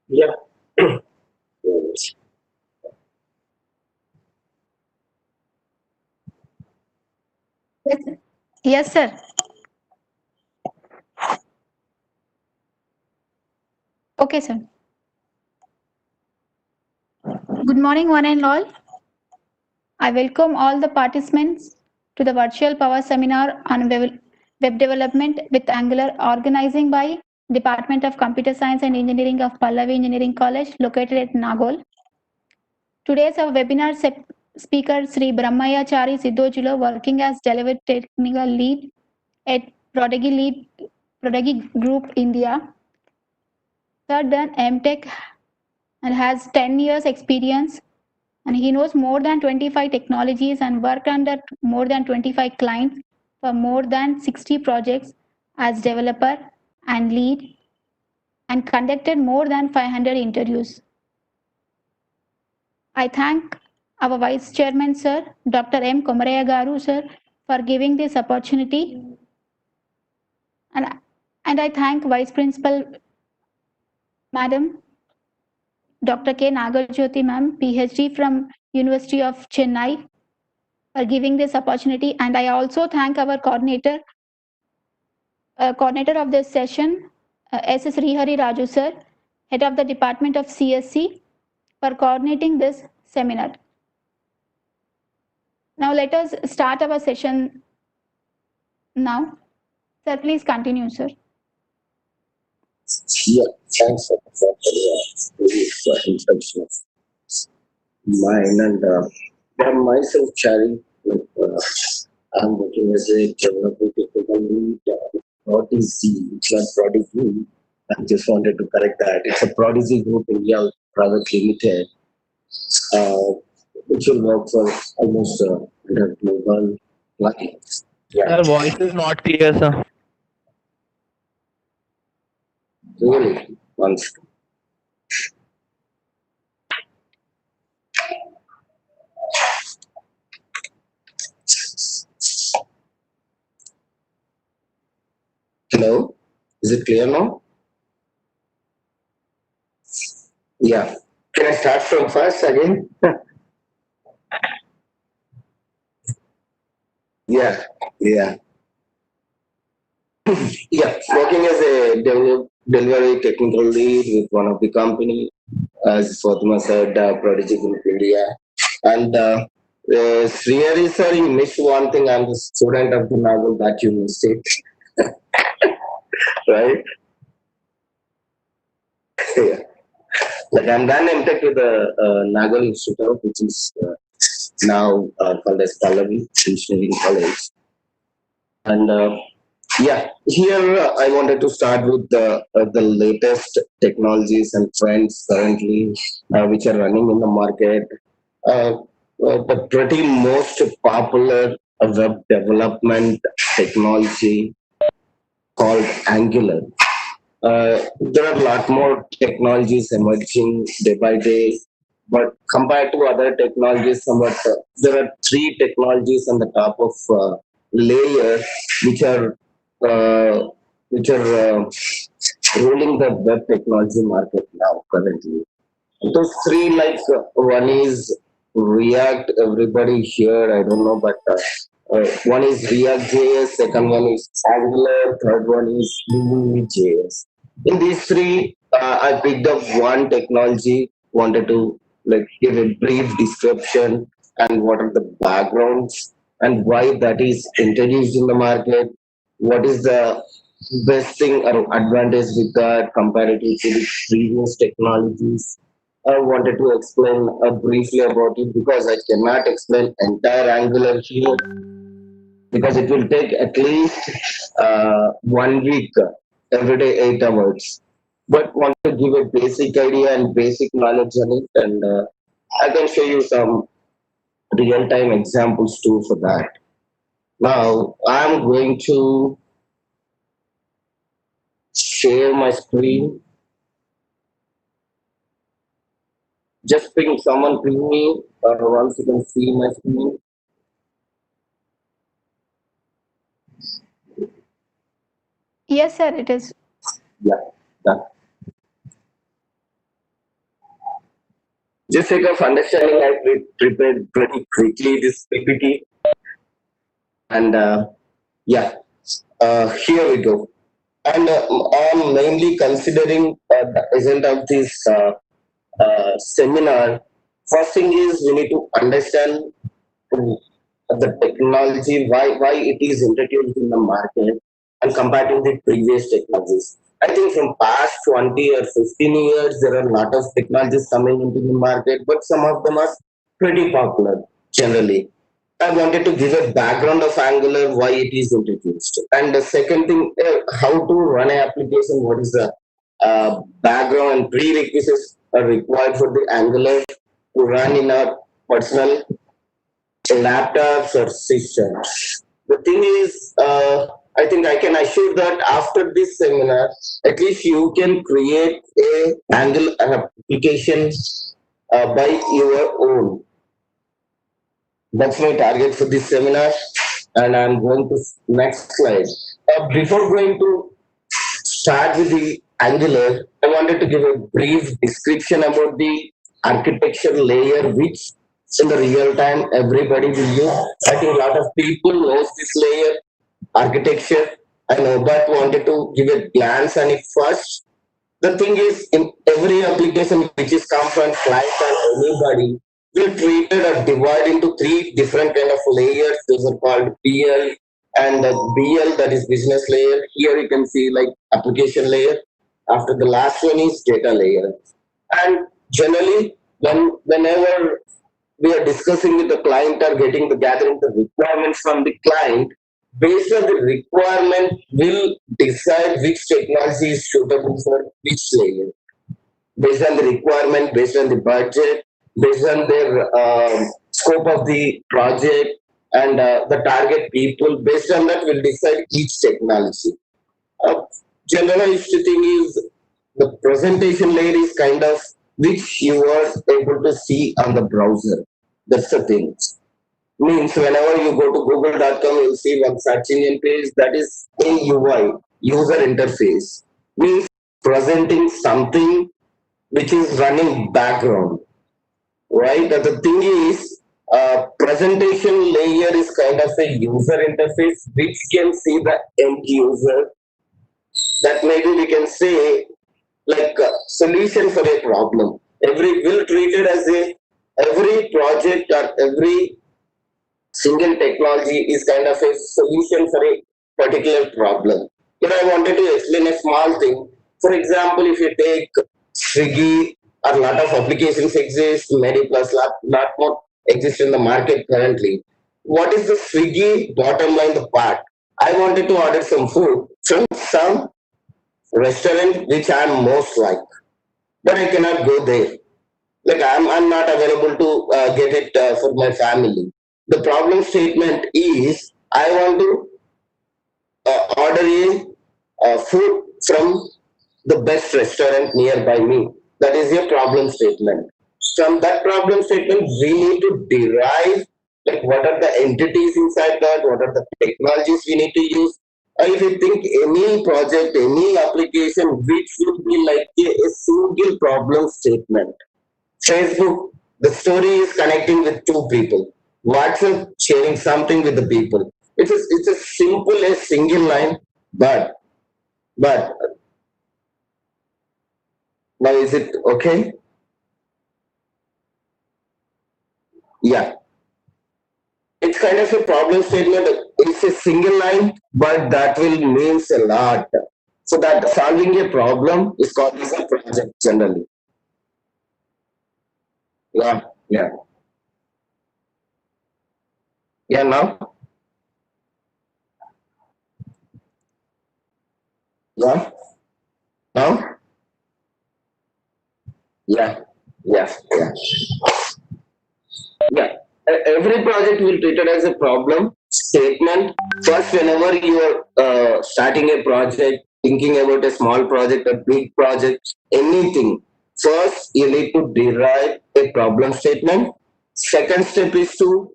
Yeah. Yes, sir. Okay, sir. Good morning, one and all. I welcome all the participants to the virtual power seminar on web development with Angular, organizing by Department of Computer Science and Engineering of Pallavi Engineering College, located at Nagol. Today's our webinar speaker Sri Brahmayachari Siddhojulo, working as Delivery Technical Lead at Prodigy Group India. Sir done MTech and has 10 years experience, and he knows more than 25 technologies and worked under more than 25 clients for more than 60 projects as developer and lead, and conducted more than 500 interviews. I thank our Vice Chairman, sir, Dr. M. Komaraya Garu, sir, for giving this opportunity. And I thank Vice Principal, Madam Dr. K. Nagarjyoti, ma'am, PhD from University of Chennai, for giving this opportunity. And I also thank our coordinator of this session, S.S. Srihari Raju, sir, head of the Department of CSE, for coordinating this seminar. Now let us start our session now. Sir, please continue, sir. Yeah, thanks for the introduction of mine. And I'm myself, Chari. I'm working as a developer technical lead. Prodigy, it's not Prodigy. I just wanted to correct that. It's a Prodigy Group India Private Limited, uh, which will work for almost 100 global clients. Yeah, Your voice is not clear, sir. really. Once. Hello, is it clear now? Yeah. Can I start from first again? Yeah, yeah. Yeah, working as a delivery technical lead with one of the company, as Fatima said, Prodigy Group India. And Srihari sir, you missed one thing. I'm the student of the novel that you missed it, right? Yeah. Like I'm done MTech with the Nagal Institute, which is now called as Pallavi Engineering College. And yeah, here I wanted to start with the latest technologies and trends currently which are running in the market. The pretty most popular web development technology called Angular. There are a lot more technologies emerging day by day, but compared to other technologies, somewhat there are three technologies on the top of layer which are uh, ruling the web technology market now currently. Those three, like one is React. Everybody here, I don't know, but one is React JS, second one is Angular, third one is Vue.js. In these three, I picked up one technology. Wanted to like give a brief description and what are the backgrounds and why that is introduced in the market. What is the best thing or advantage with that comparative to the previous technologies. I wanted to explain briefly about it because I cannot explain entire Angular here because it will take at least 1 week, every day 8 hours. But want to give a basic idea and basic knowledge on it, and I can show you some real-time examples too for that. Now I'm going to share my screen. Just ping someone, ping me once you can see my screen. Yes, sir, it is. Yeah, done. Just sake of understanding, I prepared pretty quickly this PPT, and yeah, here we go. And I'm mainly considering the result of this seminar. First thing is we need to understand the technology, why it is introduced in the market and compared to the previous technologies. I think from past 20 or 15 years, there are a lot of technologies coming into the market, but some of them are pretty popular generally. I wanted to give a background of Angular, why it is introduced. And the second thing, how to run an application, what is the background and prerequisites are required for the Angular to run in our personal laptops or systems. The thing is, I think I can assure that after this seminar, at least you can create a Angular application by your own. That's my target for this seminar, and I'm going to next slide. Before going to start with the Angular, I wanted to give a brief description about the architecture layer, which in the real time everybody will use. I think a lot of people knows this layer architecture. I know, but wanted to give a glance on it first. The thing is, in every application which is come from client or anybody, will treated or divide into three different kind of layers. Those are called PL and BL, that is business layer. Here you can see like application layer. After the last one is data layer. And generally, whenever we are discussing with the client or getting the gathering the requirements from the client, based on the requirement, will decide which technology is suitable for which layer. Based on the requirement, based on the budget, based on their scope of the project and the target people, based on that, will decide each technology. Uh, Generalized thing is the presentation layer is kind of which you are able to see on the browser. That's the thing. Means whenever you go to google.com, you'll see one search engine page that is a UI, user interface. Means presenting something which is running background, right? The thing is, presentation layer is kind of a user interface which can see the end user, that maybe we can say like a solution for a problem. Every will treat it as a every project or every single technology is kind of a solution for a particular problem. Here I wanted to explain a small thing. For example, if you take Swiggy, a lot of applications exist, many plus lot more exist in the market currently. What is the Swiggy bottom line, the part? I wanted to order some food from some restaurant which I'm most like, but I cannot go there. Like I'm not available to get it for my family. The problem statement is I want to order a food from the best restaurant nearby me. That is a problem statement. From that problem statement, we need to derive like what are the entities inside that, what are the technologies we need to use. If you think any project, any application, which would be like a single problem statement. Facebook, the story is connecting with two people. WhatsApp sharing something with the people. It's a simple a single line, but but now is it okay? Yeah. It's kind of a problem statement. It's a single line, but that will means a lot. So that solving a problem is called as a project generally. Yeah, yeah. Yeah, now? Yeah. Now? Yeah. Yeah. Yeah. Yeah. Every project will treat it as a problem statement. First, whenever you are starting a project, thinking about a small project, a big project, anything. First, you need to derive a problem statement. Second step is to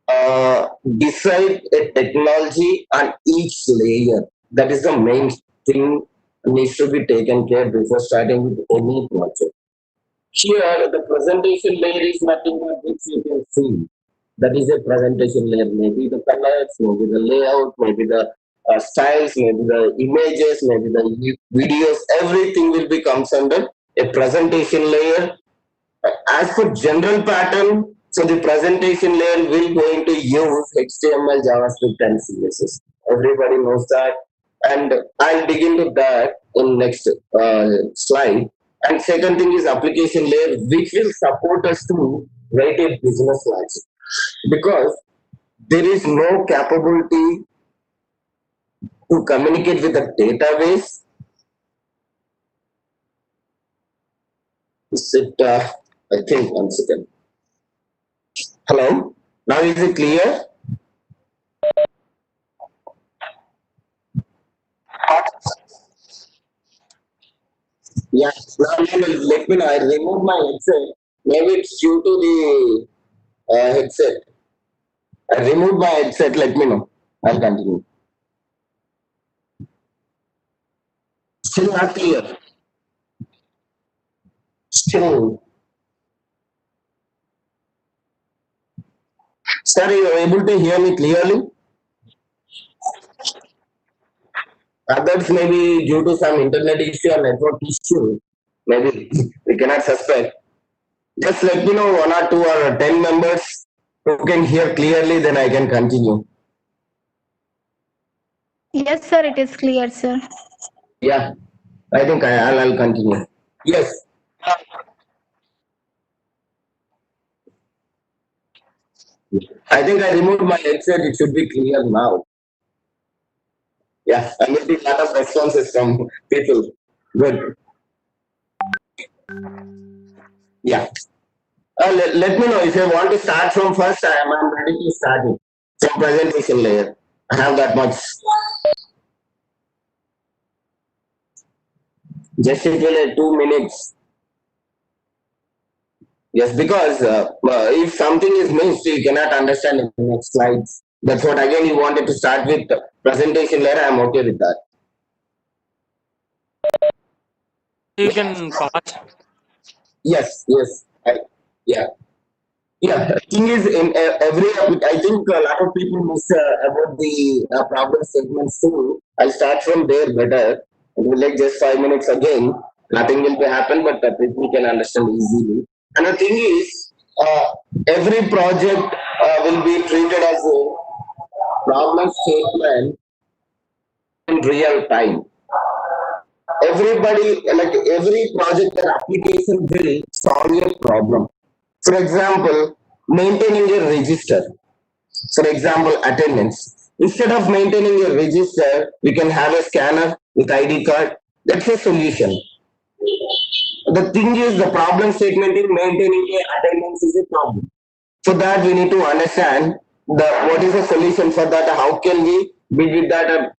uh, decide a technology on each layer. That is the main thing needs to be taken care before starting with any project. Here, the presentation layer is nothing but which you can see. That is a presentation layer. Maybe the colors, maybe the layout, maybe the styles, maybe the images, maybe the videos. Everything will be comes under a presentation layer. As for general pattern, so the presentation layer will going to use HTML, JavaScript, and CSS. Everybody knows that, and I'll dig into that in next slide. And second thing is application layer, which will support us to write a business logic, because there is no capability to communicate with the database. Is it? I think one second. Hello. Now is it clear? Yeah, let me know. I removed my headset. Maybe it's due to the headset. I removed my headset. Let me know. I'll continue. Still not clear. Still. Sir, you are able to hear me clearly? Others maybe due to some internet issue or network issue. Maybe we cannot suspect. Just let me know 1 or 2 or 10 members who can hear clearly, then I can continue. Yes, sir, it is clear, sir. Yeah, I think I'll continue. Yes. I think I removed my headset. It should be clear now. Yeah, I'm getting a lot of responses from people. Good. Yeah. Let me know if you want to start from first. I'm ready to start it from presentation layer. I have that much. Just it will 2 minutes. Yes, because if something is missed, you cannot understand in the next slides. That's what again you wanted to start with presentation layer. I'm okay with that. You can pause. Yes, yes. Yeah. Yeah, the thing is, in every, I think a lot of people miss about the problem segments too. I'll start from there better. It will like just 5 minutes again. Nothing will be happen, but people can understand easily. And the thing is, uh, every project will be treated as a problem statement in real time. Everybody, like every project or application will solve a problem. For example, maintaining a register. For example, attendance. Instead of maintaining a register, we can have a scanner with ID card. That's a solution. The thing is, the problem statement in maintaining a attendance is a problem. For that, we need to understand the what is the solution for that. How can we build with that and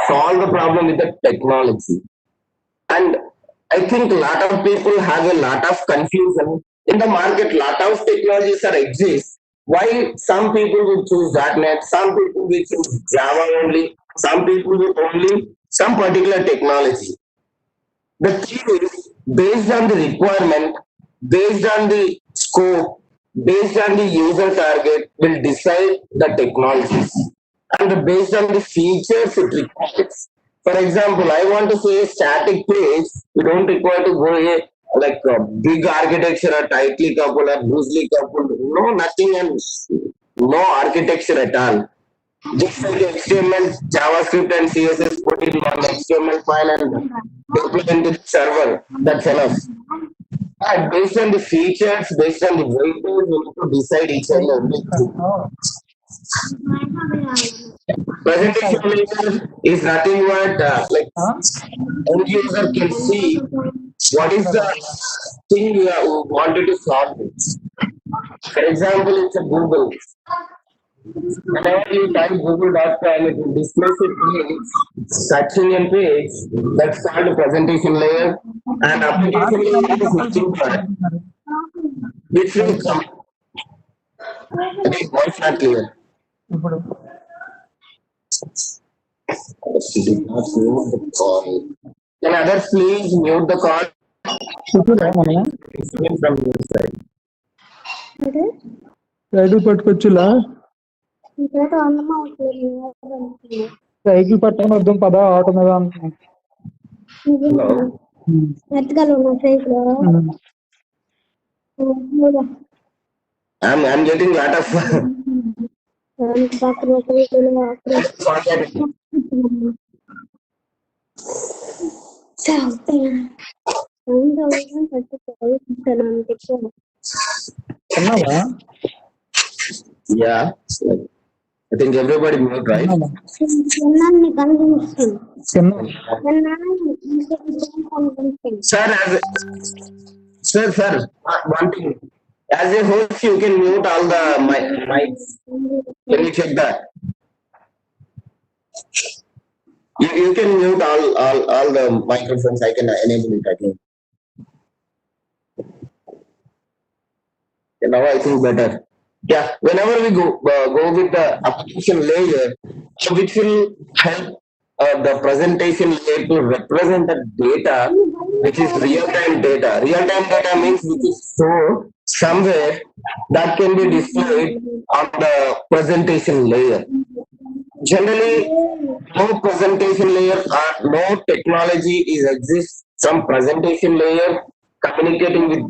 solve the problem with the technology? And I think a lot of people have a lot of confusion in the market. Lot of technologies are exist. Why some people will choose .NET, some people will choose Java only, some people will only some particular technology. The thing is, based on the requirement, based on the scope, based on the user target, will decide the technologies. And based on the features it requires. For example, I want to say a static page, you don't require to go a like a big architecture or tightly coupled or loosely coupled. No, nothing and no architecture at all. Just like HTML, JavaScript, and CSS put in one HTML file and deploy into the server. That's enough. And based on the features, based on the weightage, we need to decide each and everything. Presentation layer is nothing but like end user can see what is the thing we wanted to solve. For example, it's a Google. Whenever you type google.com, it will display a page, searching and page that's called presentation layer. And application layer is nothing but which will come. Again, voice not clear. ఇప్పుడు She did not mute the call. Can others please mute the call? చూస్తున్నా మన It's coming from your side. Cycle పట్టుకొచ్చులా cycle పట్టడం అర్థం పద auto మీద అంటున్నా. Hello. I'm getting lot of contact. తిన్నావా Yeah. I think everybody mute, right? తిన్నా Sir, sir, one thing. As a host, you can mute all the mics. Can you check that? You can mute all the microphones. I can enable it again. Okay, now I think better. Yeah, whenever we go with the application layer, which will help the presentation layer to represent the data, which is real-time data. Real-time data means which is stored somewhere that can be displayed on the presentation layer. Generally, no presentation layer or no technology is exists some presentation layer communicating with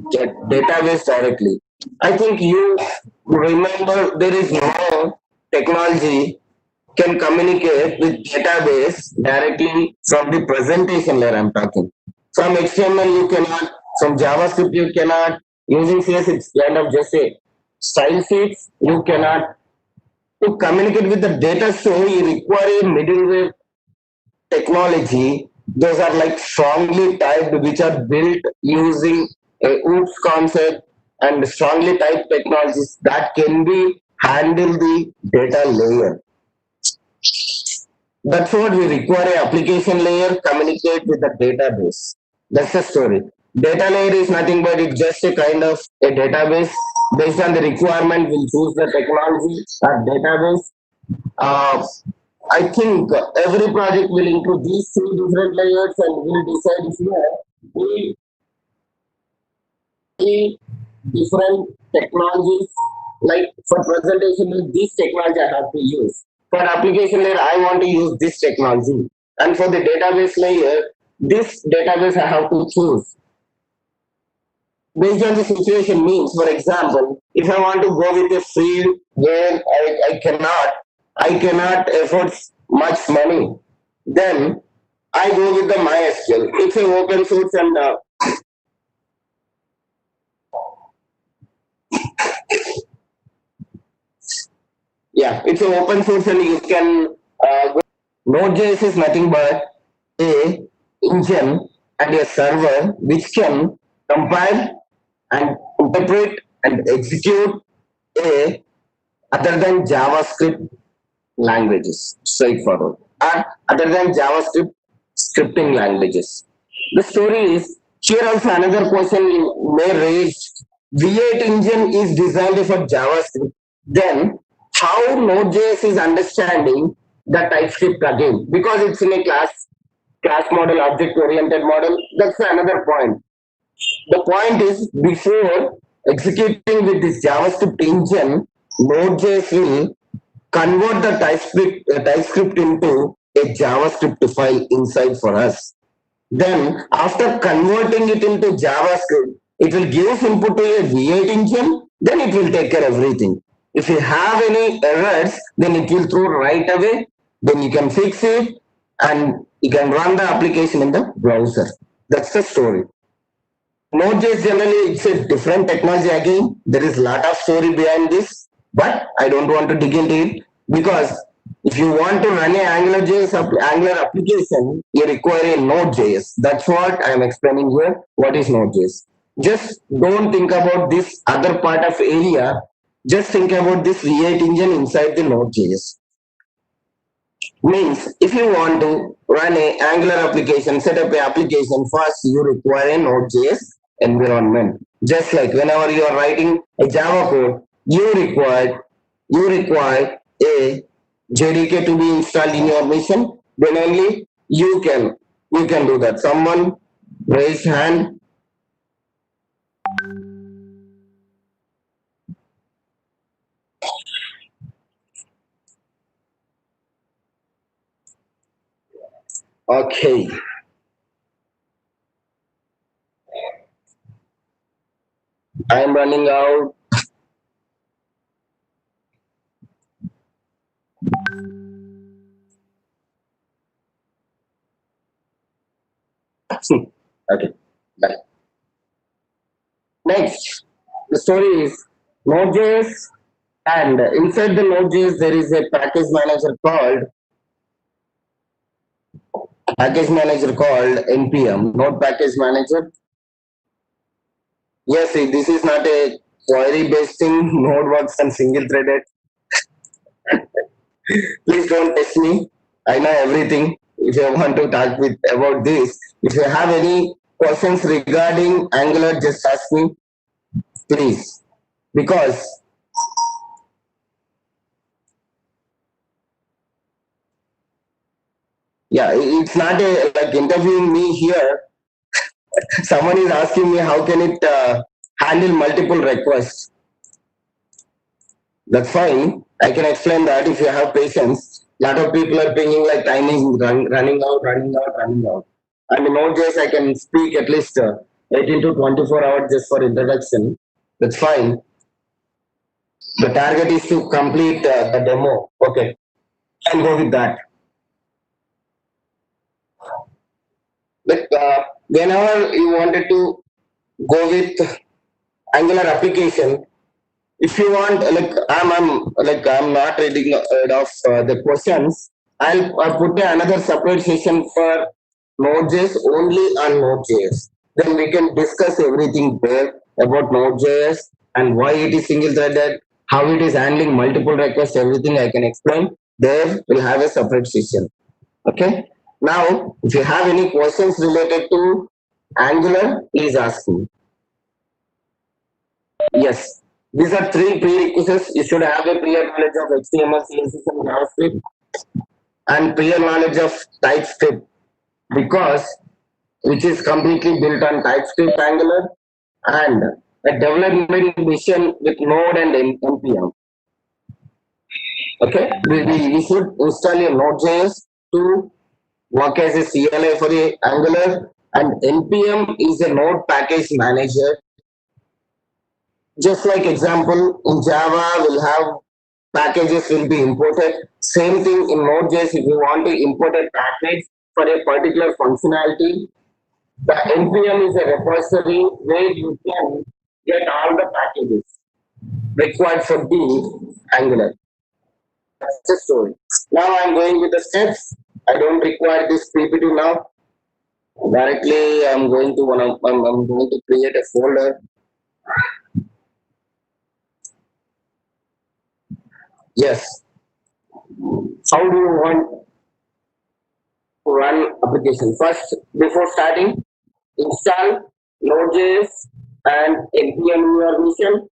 database directly. I think you remember there is no technology can communicate with database directly from the presentation layer I'm talking. From HTML you cannot, from JavaScript you cannot, using CSE it's kind of just a style sheets you cannot. To communicate with the data so you require a middleware technology. Those are like strongly typed, which are built using a OOPS concept and strongly typed technologies that can be handle the data layer. That's what we require a application layer communicate with the database. That's the story. Data layer is nothing but it's just a kind of a database. Based on the requirement, we'll choose the technology or database. I think every project will include these three different layers and we'll decide here we different technologies. Like for presentation, this technology I have to use. For application layer, I want to use this technology. And for the database layer, this database I have to choose. Based on the situation means, for example, if I want to go with a field where I cannot afford much money, then I go with the MySQL. It's an open source and yeah, it's an open source and you can go. Node.js is nothing but a engine and a server which can compile and interpret and execute a other than JavaScript languages, straightforward, or other than JavaScript scripting languages. The story is here also another question you may raise. V8 engine is designed for JavaScript. Then how Node.js is understanding the TypeScript again? Because it's in a class model, object oriented model. That's another point. The point is before executing with this JavaScript engine, Node.js will convert the TypeScript into a JavaScript file inside for us. Then after converting it into JavaScript, it will give input to a V8 engine, then it will take care of everything. If you have any errors, then it will throw right away, then you can fix it and you can run the application in the browser. That's the story. Node.js generally it's a different technology again. There is a lot of story behind this, but I don't want to dig into it because if you want to run a Angular application, you require a Node.js. That's what I am explaining here. What is Node.js? Just don't think about this other part of area. Just think about this V8 engine inside the Node.js. Means if you want to run a Angular application, set up an application, first you require a Node.js environment. Just like whenever you are writing a Java code, you require a JDK to be installed in your machine. Then only you can do that. Someone raise hand. Okay. I am running out. Okay. Bye. Next, the story is Node.js, and inside the Node.js there is a package manager called npm, Node Package Manager. Yes, see, this is not a query based thing. Node works on single threaded. Please don't test me. I know everything. If you want to talk with about this, if you have any questions regarding Angular, just ask me, please. Because yeah, it's not a like interviewing me here. Someone is asking me how can it handle multiple requests. That's fine. I can explain that if you have patience. Lot of people are thinking like time is running out. And in Node.js, I can speak at least 18 to 24 hours just for introduction. That's fine. The target is to complete the demo. Okay, I'll go with that. But whenever you wanted to go with Angular application, if you want, I'm not reading out of the questions. I'll put another separate session for Node.js only on Node.js. Then we can discuss everything there about Node.js and why it is single-threaded, how it is handling multiple requests. Everything I can explain. There we'll have a separate session. Okay. Now, if you have any questions related to Angular, please ask me. Yes. These are three prerequisites. You should have a prior knowledge of HTML, CSS, and JavaScript, and prior knowledge of TypeScript, because which is completely built on TypeScript Angular, and a development mission with Node and npm. Okay, we should install a Node.js to work as a CLI for a Angular, and npm is a Node Package Manager. Just like example, in Java, we'll have packages will be imported. Same thing in Node.js, if you want to import a package for a particular functionality, the npm is a repository where you can get all the packages required for the Angular. That's the story. Now I'm going with the steps. I don't require this PPT now. Directly, I'm going to create a folder. Yes. How do you want to run application? First, before starting, install Node.js and npm in your mission.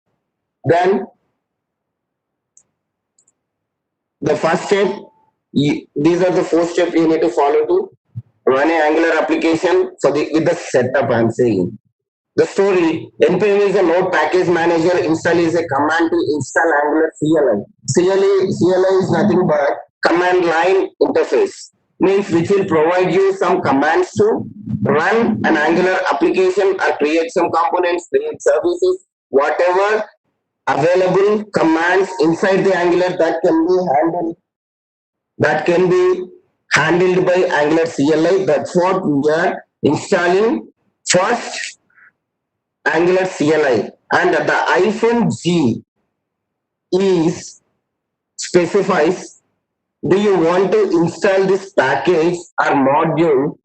Then the first step, these are the 4 steps you need to follow to run an Angular application. So with the setup I'm saying. The story, npm is a Node Package Manager, install is a command to install Angular CLI. CLI is nothing but command line interface, means which will provide you some commands to run an Angular application or create some components, create services, whatever available commands inside the Angular that can be handled by Angular CLI. That's what we are installing first. Angular CLI, and the -G is specifies, do you want to install this package or module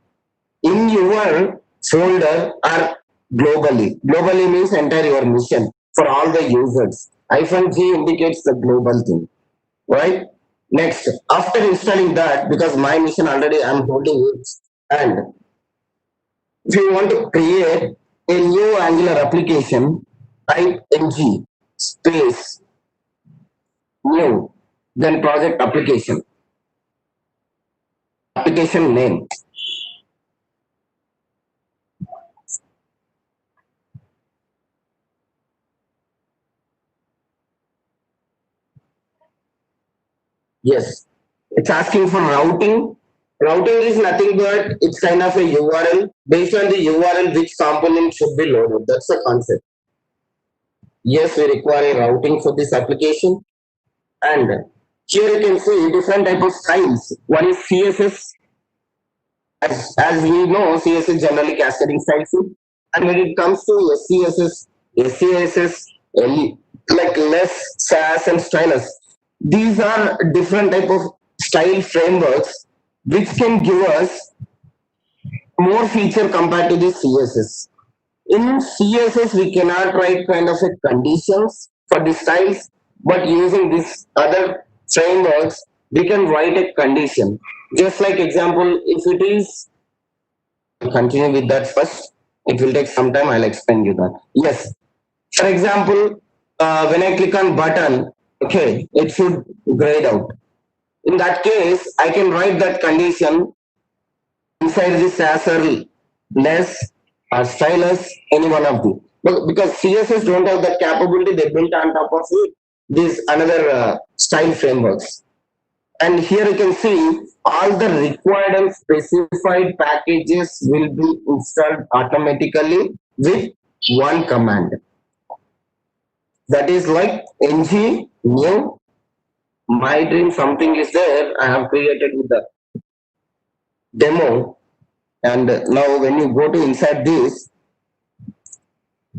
in your folder or globally? Globally means entire your mission for all the users. Hyphen G indicates the global thing, right? Next, after installing that, because my machine already I'm holding it, and if you want to create a new Angular application, type ng space new, then project application name. Yes, it's asking for routing. Routing is nothing but it's kind of a URL. Based on the URL, which component should be loaded. That's the concept. Yes, we require a routing for this application. And here you can see different type of styles. One is CSS. As we know, CSS generally cascading styles. And when it comes to SCSS, SCSS, like less SAS and stylus, these are different type of style frameworks which can give us more feature compared to the CSS. In CSS, we cannot write kind of a conditions for the styles, but using this other frameworks, we can write a condition. Just like example, if it is, continue with that first. It will take some time. I'll explain you that. Yes. For example, when I click on button, okay, it should grayed out. In that case, I can write that condition inside this as a less or stylus, any one of the. But because CSS don't have that capability, they built on top of it these another style frameworks. And here you can see all the required and specified packages will be installed automatically with one command. That is like ng new my dream something is there. I have created with the demo. And now when you go to inside this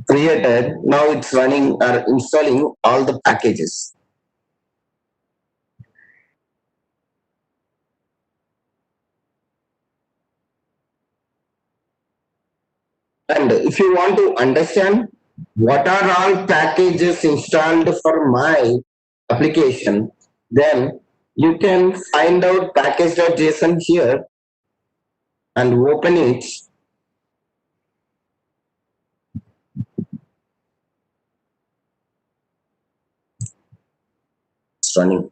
created, now it's running or installing all the packages. And if you want to understand what are all packages installed for my application, then you can find out package.json here and open it. It's running.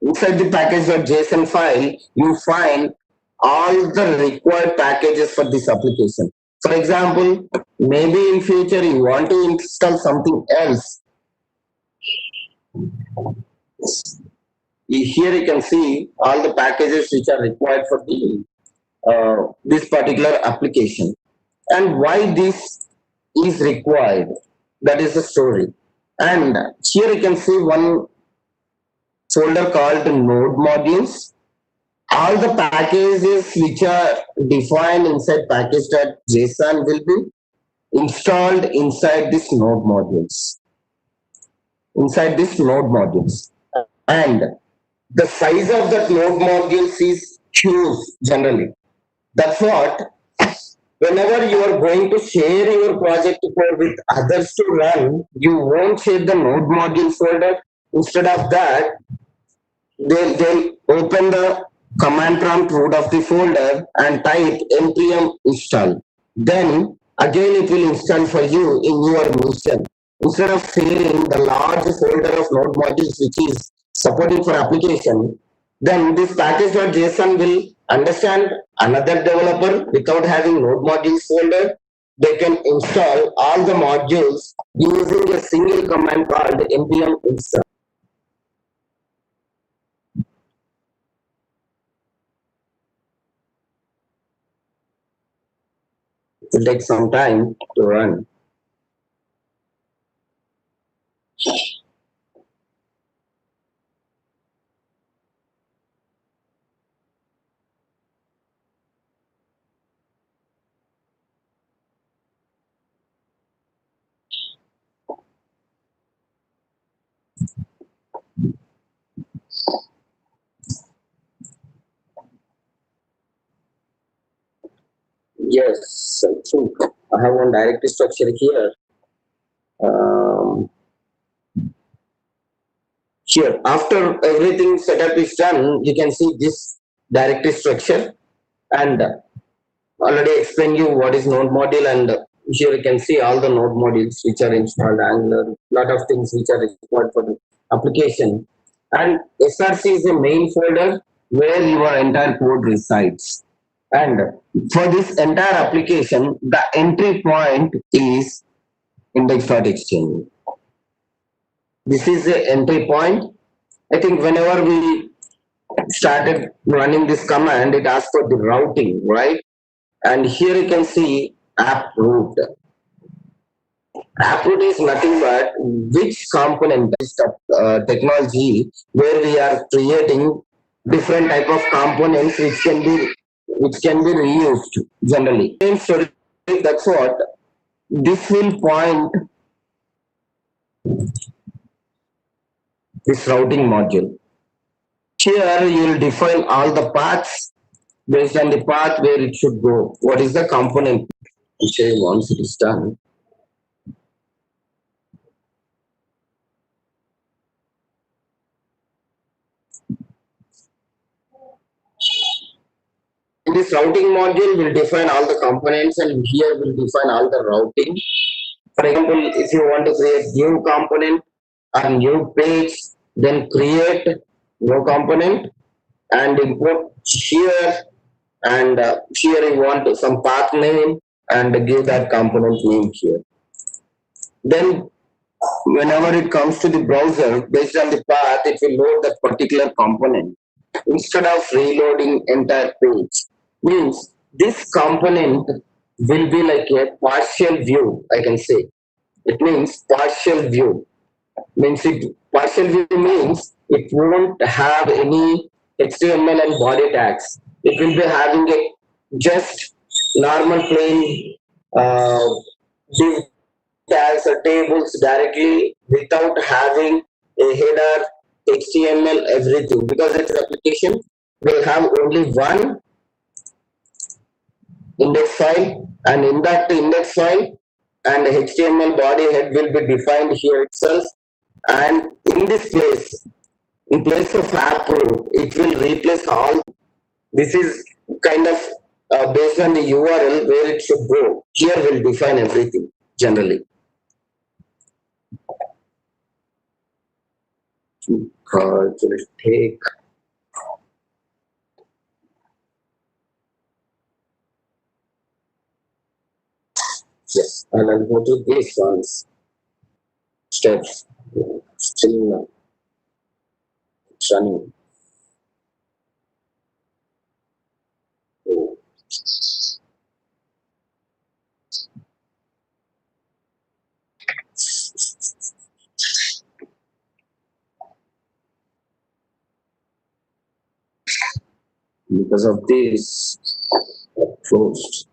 Inside the package.json file, you find all the required packages for this application. For example, maybe in future you want to install something else. Here you can see all the packages which are required for the this particular application and why this is required. That is the story. And here you can see one folder called node modules. All the packages which are defined inside package.json will be installed inside this node modules. Inside this node modules. And the size of that node modules is huge generally. That's what whenever you are going to share your project code with others to run, you won't share the node module folder. Instead of that, they'll open the command prompt root of the folder and type npm install. Then again it will install for you in your mission. Instead of sharing the large folder of node modules which is supporting for application, then this package.json will understand another developer without having node modules folder. They can install all the modules using a single command called npm install. It will take some time to run. Yes, I think I have one directory structure here. Um, Here, after everything setup is done, you can see this directory structure, and already explained you what is node module, and here you can see all the node modules which are installed, Angular, lot of things which are required for the application. And SRC is the main folder where your entire code resides. And for this entire application, the entry point is index.html. This is the entry point. I think whenever we started running this command, it asks for the routing, right? And here you can see app root. App root is nothing but which component technology where we are creating different type of components which can be reused generally. Same story, that's what this will point this routing module. Here you will define all the paths based on the path where it should go. What is the component? Say once it is done. In this routing module, we'll define all the components, and here we'll define all the routing. For example, if you want to create new component or new page, then create new component and import here, and here you want some path name and give that component name here. Then whenever it comes to the browser, based on the path, it will load that particular component instead of reloading entire page. Means this component will be like a partial view, I can say. It means partial view. Means it partial view means it won't have any HTML and body tags. It will be having a just normal plain div tags or tables directly without having a header, HTML, everything, because its application will have only one index file, and in that index file and HTML body head will be defined here itself, and in this place, in place of app root, it will replace all. This is kind of based on the URL where it should go. Here will define everything generally. It will take. Yes, and I'll go to these ones. Steps. Still it's running. Oh. Because of this, closed.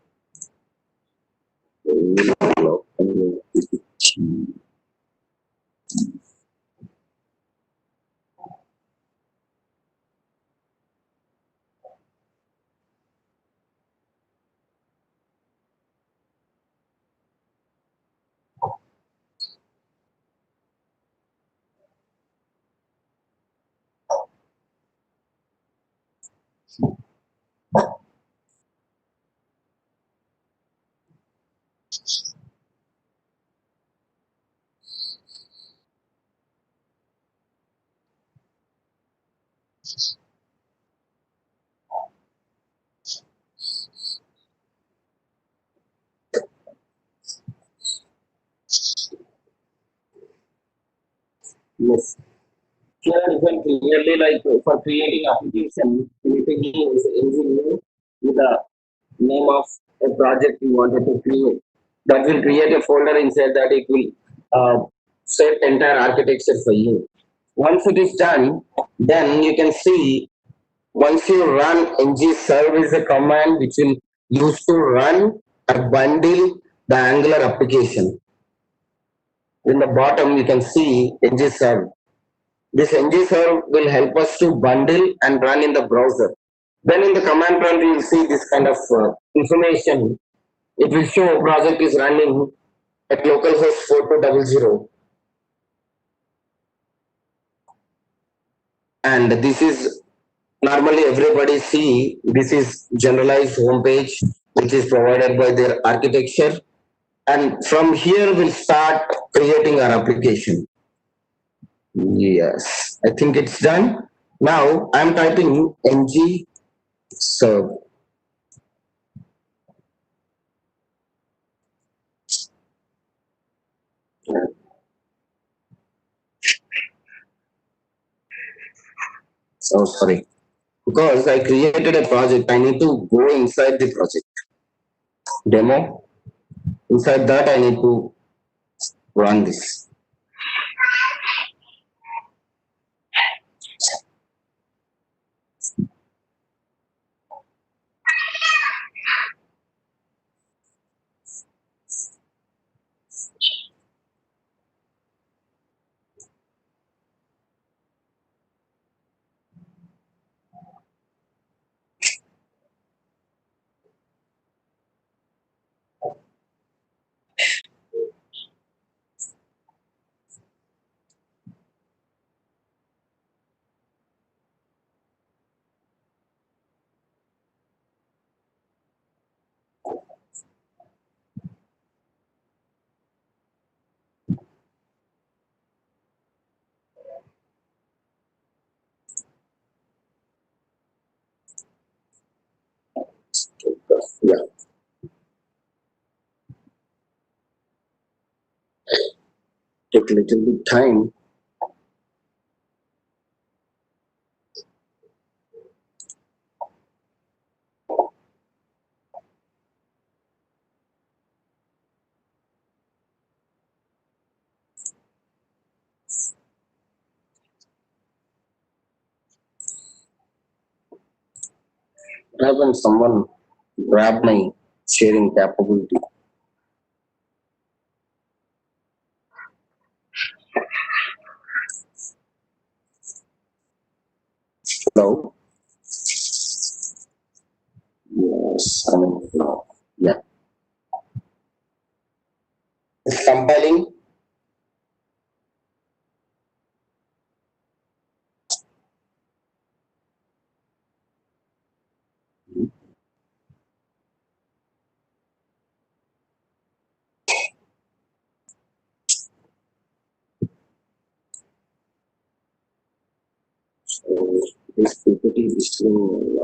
Yes. Here you can clearly, like for creating application, creating engineer with the name of a project you wanted to create. That will create a folder inside that. It will set entire architecture for you. Once it is done, then you can see once you run ng-serve is a command which will use to run or bundle the Angular application. In the bottom, you can see ng-serve. This ng-serve will help us to bundle and run in the browser. Then in the command prompt, you will see this kind of information. It will show project is running at localhost 4200. and this is normally everybody see this is generalized homepage which is provided by their architecture, and from here we'll start creating our application. Yes, I think it's done. Now I'm typing ng serve. Oh, sorry. Because I created a project, I need to go inside the project demo. Inside that, I need to run this. Yeah. Take a little bit time. When someone grab my sharing capability. Hello. Yes, I mean, no. Yeah. It's compiling. So this PPT is doing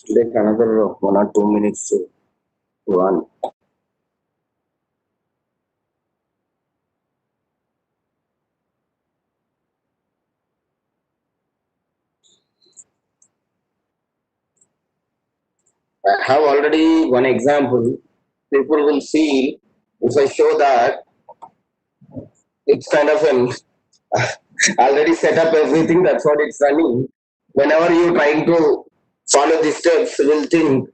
like another 1 or 2 minutes to run. I have already one example. People will see if I show that it's kind of an already set up everything. That's what it's running. Whenever you're trying to follow the steps, will think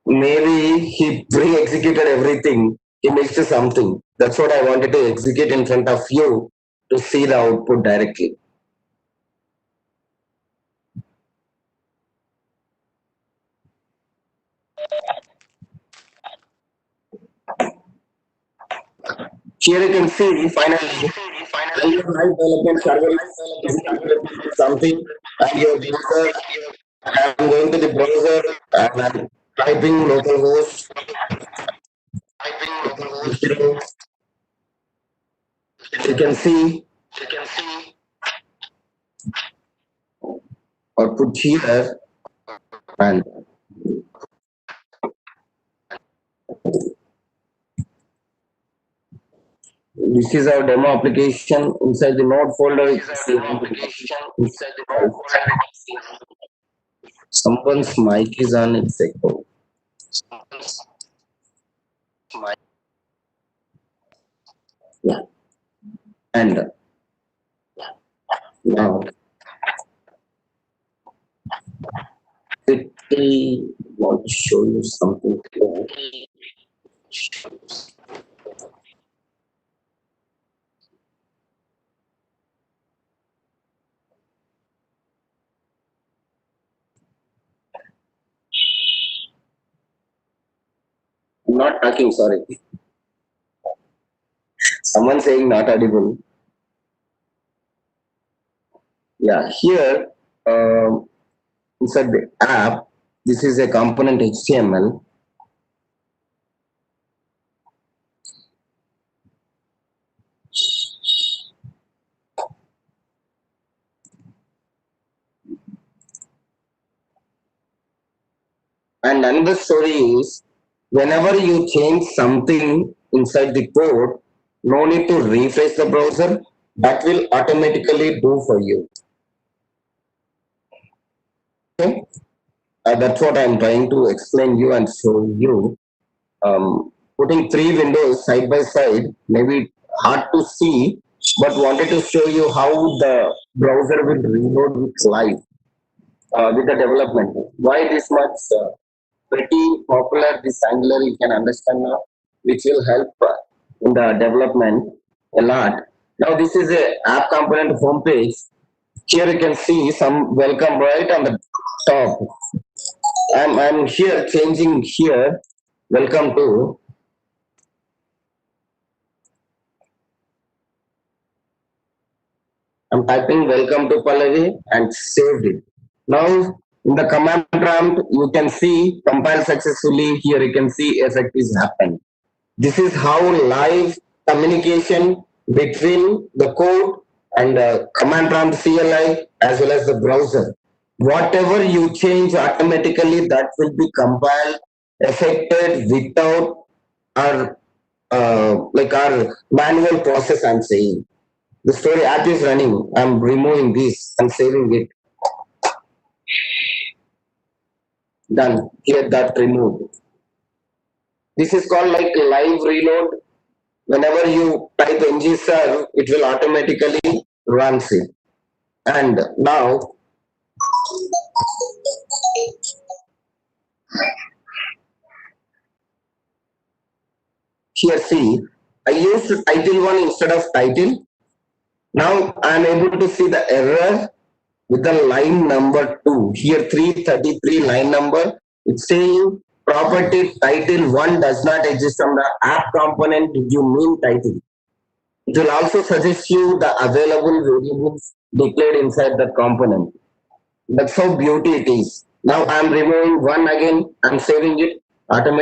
maybe he pre-executed everything. He missed something. That's what I wanted to execute in front of you to see the output directly. Here you can see finally your live development server is executing something, and your browser. I'm going to the browser and I'm typing localhost. You can see output here, and this is our demo application inside the node folder. Inside the node folder. Someone's mic is on, it's echo. Yeah. And now, quickly want to show you something here. I'm not talking, sorry. Someone saying not audible. Yeah, here, inside the app, this is a component HTML. And another story is whenever you change something inside the code, no need to refresh the browser. That will automatically do for you. Okay, that's what I'm trying to explain you and show you. Putting three windows side by side, maybe hard to see, but wanted to show you how the browser will reload with live with the development. Why this much pretty popular this Angular you can understand now, which will help in the development a lot. Now this is a app component homepage. Here you can see some welcome right on the top. I'm here changing here. Welcome to. I'm typing welcome to Pallavi and saved it. Now in the command prompt you can see compile successfully. Here you can see effect is happened. This is how live communication between the code and the command prompt CLI as well as the browser. Whatever you change automatically, that will be compiled, affected without our like our manual process. I'm saying the story app is running. I'm removing this and saving it. Done. Here that removed. This is called like live reload. Whenever you type ngserve, it will automatically runs it. And now, here see, I used title one instead of title. Now I am able to see the error with the line number 2. Here 333 line number. It's saying property title 1 does not exist on the app component. You mean title. It will also suggest you the available variables declared inside the component. That's how beauty it is. Now I'm removing one again. I'm saving it automatically.